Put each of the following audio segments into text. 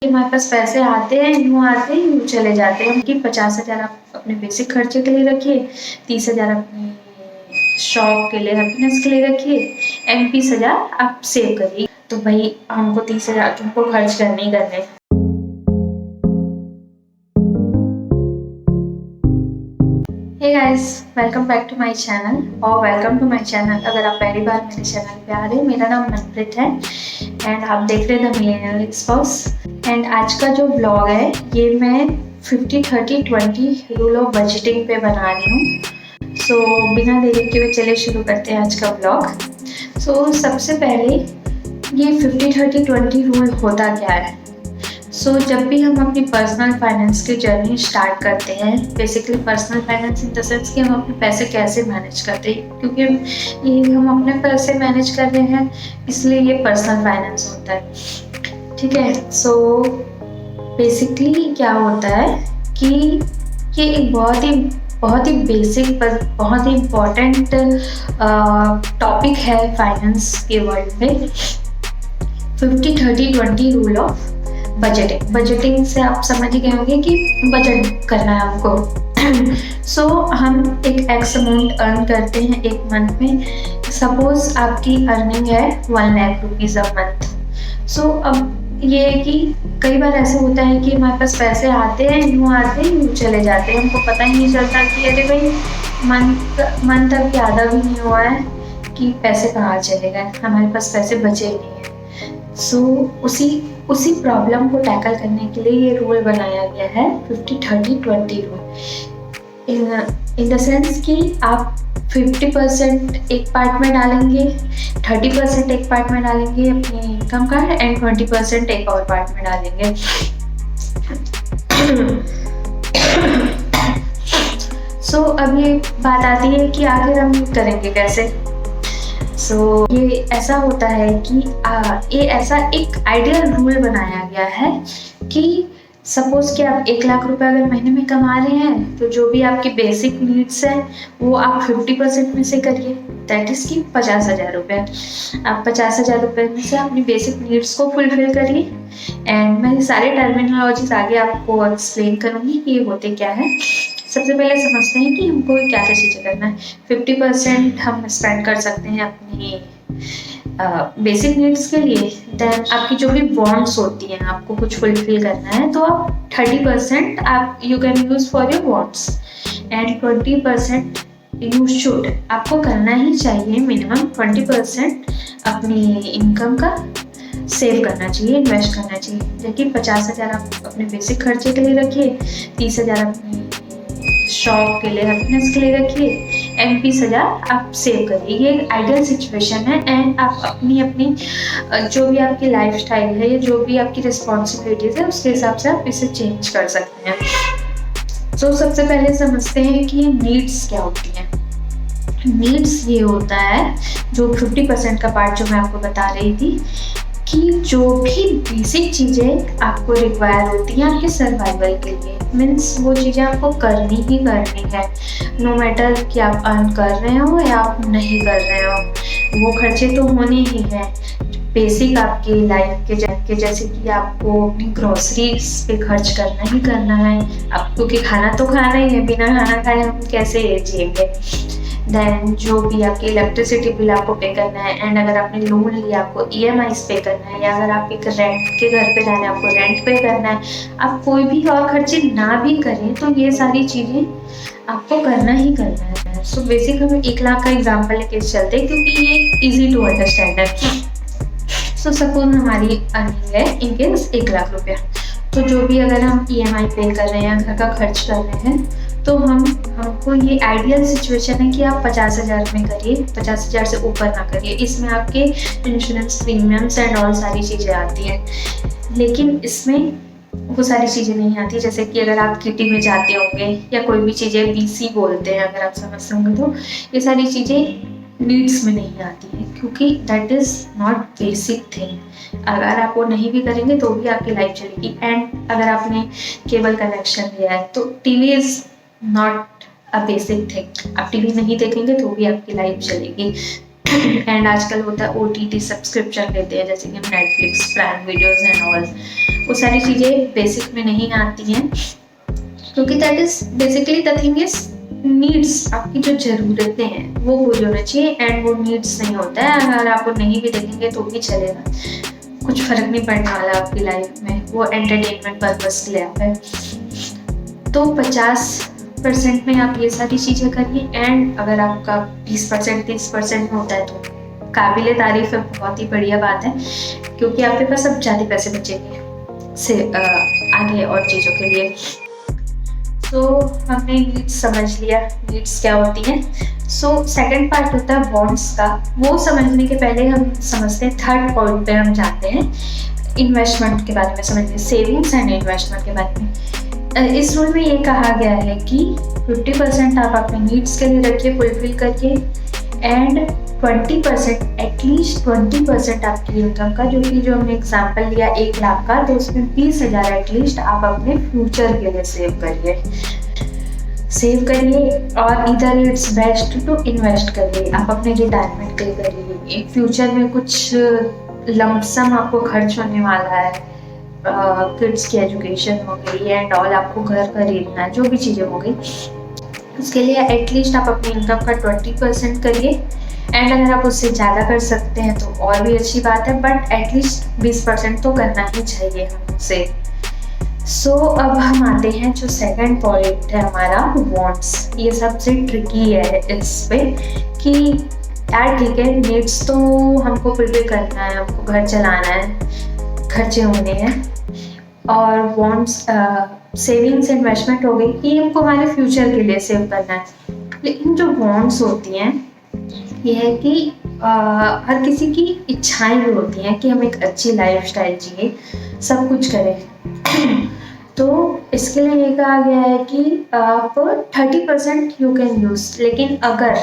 हमारे पास पैसे आते हैं, यूँ चले जाते हैं कि 50,000 आप अपने बेसिक खर्चे के लिए रखिए, 30,000 अपनी शौक के लिए, हैप्पीनेस के लिए रखिए एंड 20,000 आप सेव करिए। तो भाई हमको 30,000 तुमको खर्च करने ही करने। Hey guys, welcome back to my channel और वेलकम टू माय चैनल। अगर आप पहली बार मेरे चैनल पे आ रहे हैं, मेरा नाम मनप्रीत है एंड आप देख रहे हैं द मिलेनियल स्पाउस। एंड आज का जो ब्लॉग है ये मैं 50-30-20 रूल ऑफ बजटिंग पे बना रही हूँ। सो बिना देरी के हुए चलिए शुरू करते हैं आज का ब्लॉग। सो सबसे पहले ये 50-30-20 रूल होता क्या है। जब भी हम अपनी पर्सनल फाइनेंस की जर्नी स्टार्ट करते हैं, basically personal finance in the sense कि हम अपने पैसे कैसे मैनेज करते हैं, क्योंकि ये हम अपने पैसे मैनेज कर रहे हैं इसलिए ये पर्सनल फाइनेंस होता है। ठीक है, बेसिकली क्या होता है कि ये एक बहुत ही बेसिक पर बहुत ही इम्पोर्टेंट टॉपिक है फाइनेंस के वर्ल्ड में। 50-30-20 रूल ऑफ बजटिंग से आप समझ गए होंगे कि बजट करना है हमको। हम एक एक्स अमाउंट अर्न करते हैं एक मंथ में। सपोज आपकी अर्निंग है 1 लाख रुपीज अ मंथ। अब ये है कि कई बार ऐसा होता है कि हमारे पास पैसे आते हैं, यूँ चले जाते हैं, हमको पता ही नहीं चलता कि अरे भाई मंथ अभी आधा भी नहीं हुआ है कि पैसे कहाँ चले गए, हमारे पास पैसे बचे ही नहीं है। उसी प्रॉब्लम को टैकल करने के लिए ये रूल बनाया गया है 50-30-20 रूल। इन द सेंस कि आप 50% एक पार्ट में डालेंगे, 30% एक पार्ट में डालेंगे अपनी इनकम का एंड 20% एक और पार्ट में डालेंगे। अब ये बात आती है कि आखिर हम करेंगे कैसे। ये ऐसा होता है कि ये ऐसा एक आइडियल रूल बनाया गया है कि सपोज कि आप 1 लाख रुपए अगर महीने में कमा रहे हैं तो जो भी आपकी बेसिक नीड्स है वो आप 50% में से करिए, दैट इज कि 50,000 रुपये। आप 50,000 रुपये में से अपनी बेसिक नीड्स को फुलफिल करिए एंड मैं सारे टर्मिनोलॉजीज आगे आपको एक्सप्लेन करूँगी कि ये होते क्या है। सबसे पहले समझते हैं कि हमको क्या क्या चीज़ें करना है। 50% हम स्पेंड कर सकते हैं अपनी बेसिक नीड्स के लिए। देन आपकी जो भी वांट्स होती हैं, आपको कुछ फुलफिल करना है तो आप 30% आप you can use for your wants and 20% you should, आपको करना ही चाहिए मिनिमम 20% अपनी इनकम का सेव करना चाहिए, इन्वेस्ट करना चाहिए। जबकि 50,000 आप अपने बेसिक खर्चे के लिए रखिए, 30,000 अपनी शौक के लिए, हैप्पीनेस के लिए रखिए एंड 20,000 आप सेव करिए। ये एक आइडियल सिचुएशन है एंड आप अपनी जो भी आपकी लाइफ स्टाइल है, जो भी आपकी रिस्पॉन्सिबिलिटीज है उसके हिसाब से आप इसे चेंज कर सकते हैं। सबसे पहले समझते हैं कि नीड्स क्या होती हैं। नीड्स ये होता है जो 50% का पार्ट जो मैं आपको बता रही थी कि जो भी बेसिक चीज़ें आपको रिक्वायर होती हैं आपके सर्वाइवल के लिए, मीन्स वो चीज़ें आपको करनी ही करनी है, नो मैटर कि आप अर्न कर रहे हो या आप नहीं कर रहे हो, वो खर्चे तो होने ही हैं। बेसिक आपकी लाइफ के जैसे कि आपको अपनी ग्रोसरीज पे खर्च करना ही करना है, आप क्योंकि खाना तो खाना ही है, बिना खाना खाए हम कैसे जिएंगे। देन जो भी आपकी इलेक्ट्रिसिटी बिल आपको पे करना है एंड अगर आपने लोन लिया आपको EMIs पे करना है, या अगर आप एक रेंट के घर पे रहना है आपको रेंट पे करना है। आप कोई भी और खर्चे ना भी करें तो ये सारी चीज़ें आपको करना ही करना है। बेसिक हम 1 लाख का एग्जाम्पल लेके चलते हैं क्योंकि ये ईजी टू अंडरस्टैंड है। सपोज हमारी अर्निंग है इन केस 1 लाख रुपया, तो जो भी अगर हम EMI पे कर रहे हैं, घर का खर्च कर रहे हैं, तो हमको ये आइडियल सिचुएशन है कि आप 50,000 में करिए, 50,000 से ऊपर ना करिए। इसमें आपके इंश्योरेंस प्रीमियम्स एंड ऑल सारी चीज़ें आती हैं, लेकिन इसमें वो सारी चीज़ें नहीं आती। जैसे कि अगर आप किटी में जाते होंगे या कोई भी चीज़ें BC बोलते हैं, अगर आप समझते होंगे तो ये सारी चीज़ें नीड्स में नहीं आती है क्योंकि that is not basic thing. अगर आप वो नहीं भी करेंगे तो भी आपकी लाइफ चलेगी। एंड अगर आपने केबल कनेक्शन लिया है तो TV is not a basic thing, आप TV नहीं देखेंगे तो भी आपकी लाइफ चलेगी। एंड आजकल होता है OTT सब्सक्रिप्शन लेते हैं, जैसे कि Netflix, prime videos and all, वो सारी चीज़ें बेसिक में नहीं आती हैं, क्योंकि that is basically the thing is needs. आपकी जो ज़रूरतें हैं वो पूरी होनी चाहिए, एंड वो नीड्स नहीं होता है। अगर आप वो नहीं भी देखेंगे तो भी चलेगा, कुछ फर्क नहीं पड़ने वाला आपकी लाइफ में। वो एंटरटेनमेंट पर्पस के लिए आप है। तो 50% में आप ये सारी चीज़ें करिए, एंड अगर आपका 20% 30% में होता है तो काबिले तारीफ है, बहुत ही बढ़िया बात है, क्योंकि आपके पास अब ज़्यादा पैसे बचेंगे से आगे और चीज़ों के लिए। तो हमने नीड्स समझ लिया, नीड्स क्या होती हैं। सो सेकंड पार्ट होता है वांट्स का। वो समझने के पहले हम समझते हैं, थर्ड पॉइंट पे हम जाते हैं, इन्वेस्टमेंट के बारे में समझते हैं, सेविंग्स एंड इन्वेस्टमेंट के बारे में। इस रूल में ये कहा गया है कि 50% आप अपने नीड्स के लिए रखिए, फुलफिल करिए, एंड 20%, एटलीस्ट 20% आपकी इनकम का, जो हमने एग्जाम्पल लिया 1 लाख का, तो उसमें 20,000 एटलीस्ट आप अपने फ्यूचर के लिए सेव करिए। और इधर इट्स बेस्ट टू इन्वेस्ट करिए, आप अपने रिटायरमेंट के लिए करिए। फ्यूचर में कुछ लमसम आपको खर्च होने वाला है, किड्स की एजुकेशन हो गई एंड ऑल, आपको घर खरीदना है, जो भी चीज़ें हो गई, उसके लिए एटलीस्ट आप अपनी इनकम का 20% करिए। एंड अगर आप उससे ज़्यादा कर सकते हैं तो और भी अच्छी बात है, बट एटलीस्ट 20% तो करना ही चाहिए हमसे। सो अब हम आते हैं जो सेकंड पॉइंट है हमारा, वांट्स। ये सबसे ट्रिकी है इस पे कि यार ठीक है, नीड्स तो हमको फुलफिल करना है, हमको घर चलाना है, खर्चे होने हैं, और वांट्स सेविंग्स इन्वेस्टमेंट हो गई, ये हमको हमारे फ्यूचर के लिए सेव करना है। लेकिन जो वांट्स होती हैं, ये है कि हर किसी की इच्छाएं भी होती हैं कि हम एक अच्छी लाइफस्टाइल जिए, सब कुछ करें। तो इसके लिए ये कहा गया है कि आप 30% यू कैन यूज़, लेकिन अगर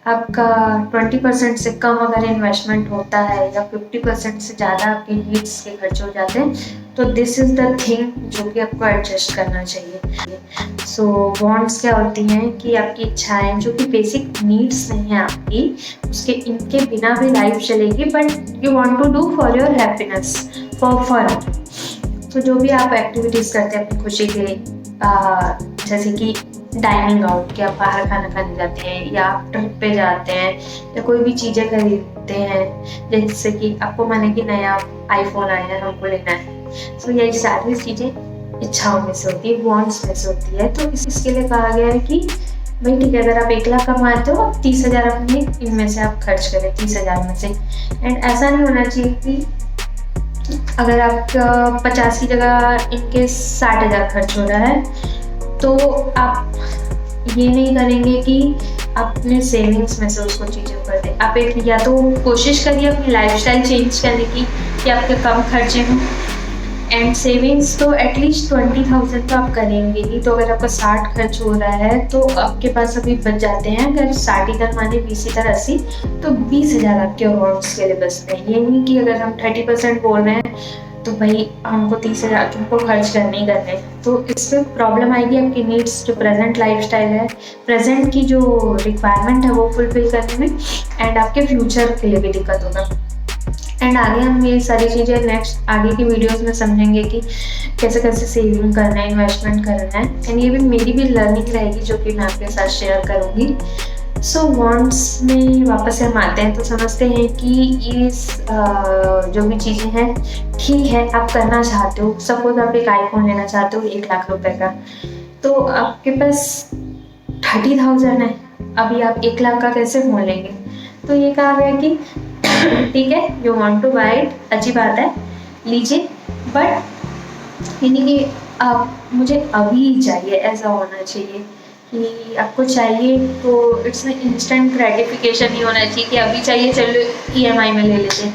आपका 20% से कम अगर इन्वेस्टमेंट होता है या 50% से ज़्यादा आपके नीड्स के खर्च हो जाते हैं, तो दिस इज़ द थिंग जो कि आपको एडजस्ट करना चाहिए। सो वांट्स क्या होती हैं कि आपकी इच्छाएं, जो कि बेसिक नीड्स नहीं है आपकी, उसके इनके बिना भी लाइफ चलेगी, but you want to do for your happiness, for fun. तो जो भी आप एक्टिविटीज़ करते हैं अपनी खुशी के लिए, जैसे कि डाइनिंग आउट, कि आप बाहर खाना खाने जाते हैं, या आप ट्रिप पे जाते हैं, या कोई भी चीज़ें खरीदते हैं, जैसे कि आपको माने कि नया आईफोन आया है, हमको लेना है। सो ये सारी चीज़ें इच्छाओं में से होती है, वांट्स में से होती है। तो इसके लिए कहा गया है कि भाई ठीक है, अगर आप 1 लाख कमाते हो, 30,000 अपने इनमें से आप खर्च करें, 30,000 में से। एंड ऐसा नहीं होना चाहिए कि अगर आप 50 की जगह इनके 60,000 खर्च हो रहा है, तो आप ये नहीं करेंगे कि अपने सेविंग्स में से उसको चीज़ें कर दें। आप एक या तो कोशिश करिए अपनी लाइफस्टाइल चेंज करने की, कि आपके कम खर्चे हों, एंड सेविंग्स तो एटलीस्ट 20,000 तो आप करेंगे ही। तो अगर आपका 60 खर्च हो रहा है, तो आपके पास अभी बच जाते हैं, अगर 60 इधर माने 20 इधर 80, तो 20,000 आपके वांट्स के लिए बचते हैं। ये नहीं कि अगर हम 30% बोल रहे हैं तो भाई हमको 30,000 तुमको खर्च करने ही करने। तो इसमें प्रॉब्लम आएगी आपकी नीड्स, जो प्रेजेंट लाइफस्टाइल है, प्रेजेंट की जो रिक्वायरमेंट है वो फुलफिल करने में, एंड आपके फ्यूचर के लिए भी दिक्कत होगा। एंड आगे हम ये सारी चीज़ें नेक्स्ट आगे की वीडियोस में समझेंगे कि कैसे कैसे सेविंग करना है, इन्वेस्टमेंट करना है, एंड ये भी मेरी भी लर्निंग रहेगी जो कि मैं आपके साथ शेयर करूँगी। सो वांट्स में वापस हम आते हैं, तो समझते हैं कि ये जो भी चीज़ें हैं ठीक है, आप करना चाहते हो। सपोज आप एक आईफोन लेना चाहते हो 1 लाख रुपए का, तो आपके पास 30,000 है, अभी आप 1 लाख का कैसे फोन लेंगे? तो ये कहा गया कि ठीक है, you want to buy it, अच्छी बात है, लीजिए, बट यानी कि आप मुझे अभी चाहिए, ऐसा होना चाहिए कि आपको चाहिए तो इट्स इंस्टेंट ग्रेटिफिकेशन नहीं होना चाहिए कि अभी चाहिए चलो EMI में ले लेते हैं।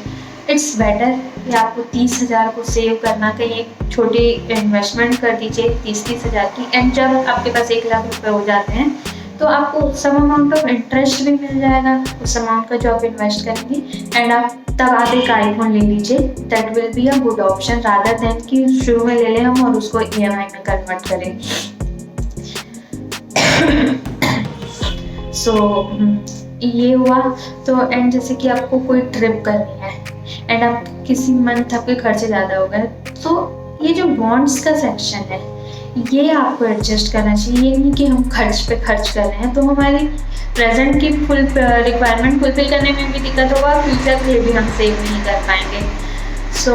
इट्स बेटर कि आपको 30,000 को सेव करना, कहीं एक छोटी इन्वेस्टमेंट कर दीजिए 30,000 की, एंड जब आपके पास 1 लाख रुपए हो जाते हैं तो आपको सम अमाउंट ऑफ इंटरेस्ट भी मिल जाएगा उस अमाउंट का जो आप इन्वेस्ट करेंगे, एंड आप तब आप एक आईफोन ले लीजिए। That will be a good option rather than कि शुरू में ले लें हम और उसको EMI में कन्वर्ट करें। सो ये हुआ। तो एंड जैसे कि आपको कोई ट्रिप करनी है, एंड आप किसी मंथ आपके खर्चे ज़्यादा हो गए, तो ये जो बॉन्ड्स का सेक्शन है ये आपको एडजस्ट करना चाहिए। ये नहीं कि हम खर्च पे खर्च कर रहे हैं तो हमारी प्रेजेंट की फुल रिक्वायरमेंट फुलफिल करने में भी दिक्कत होगा, फ्यूचर के लिए भी हम सेव नहीं कर पाएंगे। सो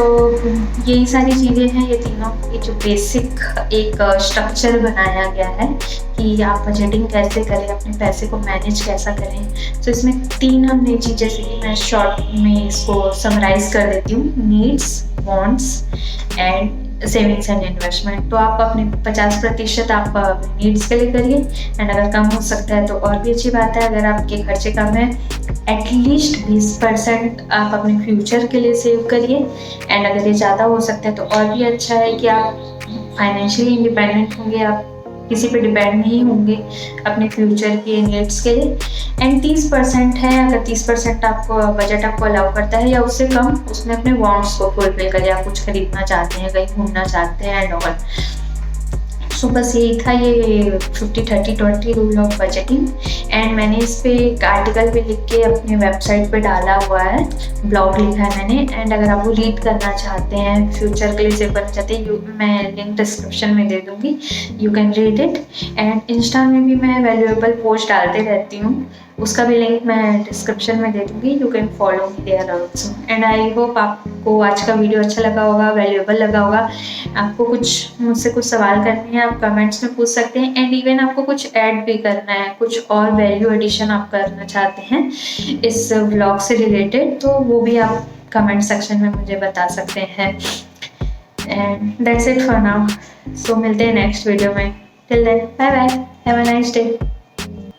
यही सारी चीज़ें हैं, ये तीनों ये जो बेसिक एक स्ट्रक्चर बनाया गया है कि आप बजटिंग कैसे करें, अपने पैसे को मैनेज कैसा करें। सो इसमें 3 हमने चीज़ें सीखी, मैं शॉर्ट में इसको समराइज कर देती हूँ। Needs, wants and savings and investment. तो आप अपने 50% आप नीड्स के लिए करिए, एंड अगर कम हो सकता है तो और भी अच्छी बात है। अगर आपके खर्चे कम है एटलीस्ट 20% आप अपने फ्यूचर के लिए सेव करिए, एंड अगर ये ज़्यादा हो सकता है तो और भी अच्छा है कि आप फाइनेंशियली इंडिपेंडेंट होंगे, आप किसी पे डिपेंड नहीं होंगे अपने फ्यूचर के नीड्स के लिए। एंड 30% है, अगर 30% आपको बजट आपको अलाउ करता है या उससे कम, उसमें अपने वांट्स को फुलफिल करिए। आप कुछ खरीदना चाहते हैं, कहीं घूमना चाहते हैं एंड ऑल। सो बस यही था ये 50-30-20 रूल ऑफ बजटिंग। एंड मैंने इस पे एक आर्टिकल भी लिख के अपने वेबसाइट पे डाला हुआ है, ब्लॉग लिखा है मैंने। एंड अगर आप वो रीड करना चाहते हैं, फ्यूचर के लिए सेव करना चाहते हैं, मैं लिंक डिस्क्रिप्शन में दे दूँगी, you can read it. And Insta में भी मैं वैल्यूएबल पोस्ट डालते रहती हूँ, उसका भी लिंक मैं डिस्क्रिप्शन में दे दूँगी, you can follow me there also. And I hope आपको आज का वीडियो अच्छा लगा होगा, वैल्यूएबल लगा होगा। आपको कुछ मुझसे कुछ सवाल करने हैं आप कमेंट्स में पूछ सकते हैं, एंड इवन आपको कुछ ऐड भी करना है, कुछ और वैल्यू एडिशन आप करना चाहते हैं इस व्लॉग से रिलेटेड, तो वो भी आप कमेंट सेक्शन में मुझे बता सकते हैं। And that's it for now. So मिलते हैं नेक्स्ट वीडियो में। Till then bye bye, have a nice day.